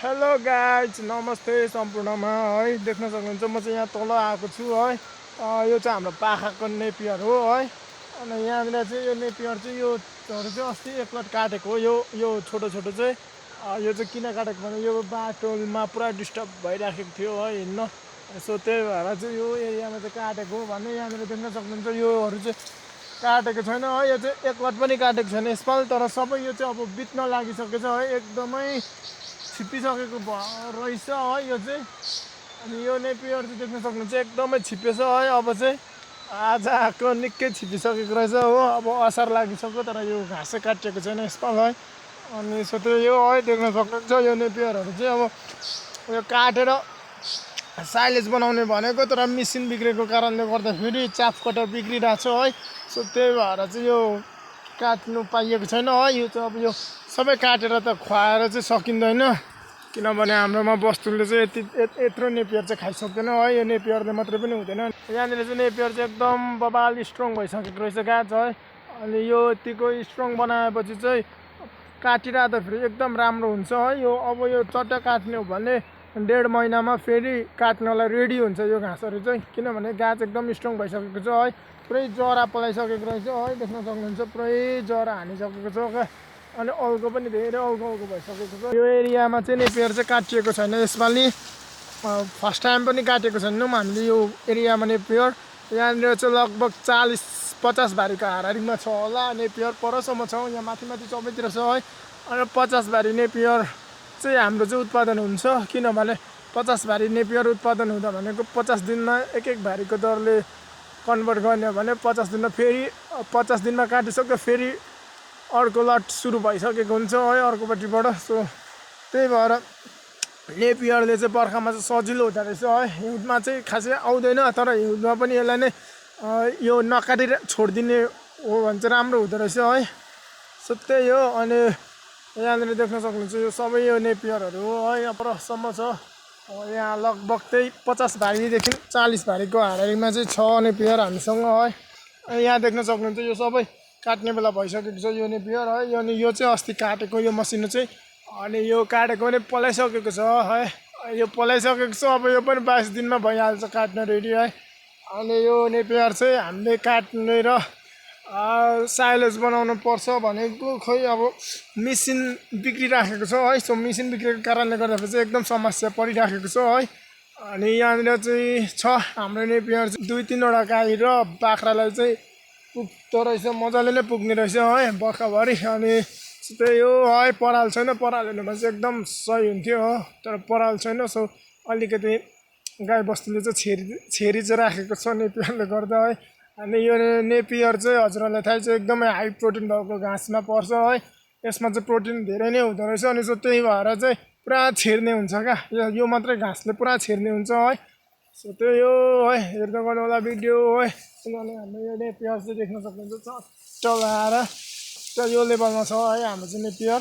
hello guys नमस्ते सम्पूर्णमा है देख्न सक्नुहुन्छ म चाहिँ यहाँ तल आएको छु है यो चाहिँ हाम्रो पाखाको नेपियर हो है अनि यहाँनिर चाहिँ यो नेपियर चाहिँ योहरू चाहिँ अस्ति एकलट काटेको हो यो छोटो छोटो चाहिँ यो चाहिँ किन काटेको भने यो बाटोमा पुरा डिस्टर्ब भइराखेको थियो है हिँड्न सो त्यही भएर चाहिँ यो एरियामा चाहिँ काटेको हो भने यहाँनिर देख्न सक्नुहुन्छ योहरू चाहिँ काटेको छैन है यो चाहिँ एकलट पनि काटेको छैन यसपालि तर सबै यो चाहिँ अब बित्न लागिसकेको छ है एकदमै छिप्पिसकेको रहेछ है यो चाहिँ अनि यो नेपियर चाहिँ देख्न सक्नुहुन्छ एकदमै छिप्पेछ है अब चाहिँ आज आएको निकै छिप्पिसकेको रहेछ हो अब असार लागिसक्यो तर यो घाँसै काटिएको छैन यसपालि है अनि सोध्यो यो है देख्न सक्नुहुन्छ यो नेपियरहरू चाहिँ अब यो काटेर साइलेज बनाउने भनेको तर मेसिन बिग्रेको कारणले गर्दाखेरि चाप कटर बिग्रिरहेको छ है सो त्यही भएर चाहिँ यो काट्नु पाइएको छैन है यो चाहिँ अब यो सबै काटेर त खुवाएर चाहिँ सकिँदैन किनभने हाम्रोमा बस्तुले चाहिँ यत्रो नेपियर चाहिँ खाइसक्दैन है यो नेपियरले मात्रै पनि हुँदैन यहाँनिर चाहिँ नेपियर चाहिँ एकदम बबाल स्ट्रङ भइसकेको रहेछ गाछ है अनि यो यतिको स्ट्रङ बनाएपछि चाहिँ काटिराख्दाखेरि एकदम राम्रो हुन्छ है यो अब यो चट्ट काट्ने हो भने 1.5 महिनामा फेरि काट्नलाई रेडी हुन्छ यो घाँसहरू चाहिँ किनभने गाछ एकदम स्ट्रङ भइसकेको छ है पुरै जरा पलाइसकेको रहेछ है देख्न सक्नुहुन्छ पुरै जरा हानिसकेको छ क्या अनि अल्गो पनि धेरै अल्गो भइसकेको छ यो एरियामा चाहिँ नेपियर चाहिँ काटिएको छैन यसपालि फर्स्ट टाइम पनि काटेको छैनौँ हामीले यो एरियामा नेपियर यहाँनिर चाहिँ लगभग 40-50 भारीको हाराहारीमा छ होला नेपियर परसम्म छ यहाँ माथि सबैतिर छ है अनि 50 भारी नेपियर चाहिँ हाम्रो चाहिँ उत्पादन हुन्छ किनभने 50 भारी नेपियर उत्पादन हुँदा भनेको 50 दिनमा एक भारीको दरले कन्भर्ट गर्ने हो भने 50 दिनमा फेरि 50 दिनमा काटिसक्यो फेरि अर्को लट सुरु भइसकेको हुन्छ है अर्कोपट्टिबाट सो त्यही भएर नेपियरले चाहिँ बर्खामा चाहिँ सजिलो हुँदो रहेछ है हिउँदमा चाहिँ खासै आउँदैन तर हिउँदमा पनि यसलाई नै यो नकाटी छोडिदिने हो भने चाहिँ राम्रो हुँदो रहेछ है सो त्यही हो अनि यहाँनिर देख्न सक्नुहुन्छ यो सबै यो नेपियरहरू हो है यहाँ परसम्म छ यहाँ लगभग त्यही 50 भारीदेखि 40 भारीको हाराहारीमा चाहिँ छ नेपियर हामीसँग है अनि यहाँ देख्न सक्नुहुन्छ यो सबै काट्ने बेला भइसकेको छ यो नेपियर है अनि यो चाहिँ अस्ति काटेको यो मसिनो चाहिँ अनि यो काटेको पनि पलाइसकेको छ है यो पलाइसकेको छ अब यो पनि 22 दिनमा भइहाल्छ काट्न रेडी है अनि यो नेपियर चाहिँ हामीले काट्ने र साइलेज बनाउनु पर्छ भनेको खोइ अब मेसिन बिग्रिराखेको छ है सो मेसिन बिग्रेको कारणले गर्दाखेरि चाहिँ एकदम समस्या परिराखेको छ है अनि यहाँनिर चाहिँ छ हाम्रो नेपियर चाहिँ 2-3 वटा गाई र बाख्रालाई चाहिँ पुग्दो रहेछ मजाले नै पुग्ने रहेछ है बर्खाभरि अनि त्यही हो है पराल छैन पराल हुनु भने चाहिँ एकदम सही हुन्थ्यो हो तर पराल छैन सो अलिकति गाई बस्तुले चाहिँ छेरी चाहिँ राखेको छ नेपियरले गर्दा है अनि यो नेपियर चाहिँ हजुरहरूलाई थाहा छ एकदमै हाई प्रोटिन भएको घाँसमा पर्छ है यसमा चाहिँ प्रोटिन धेरै नै हुँदो रहेछ अनि सो त्यही भएर चाहिँ पुरा छेर्ने हुन्छ क्या यो मात्रै घाँसले पुरा छेर्ने हुन्छ है सो त्यही हो है हेर्दै गर्नु होला भिडियो है किनभने हाम्रो यो नेपियर चाहिँ देख्न सक्नुहुन्छ चट्ट लगाएर यो लेभलमा छ है हाम्रो चाहिँ नेपियर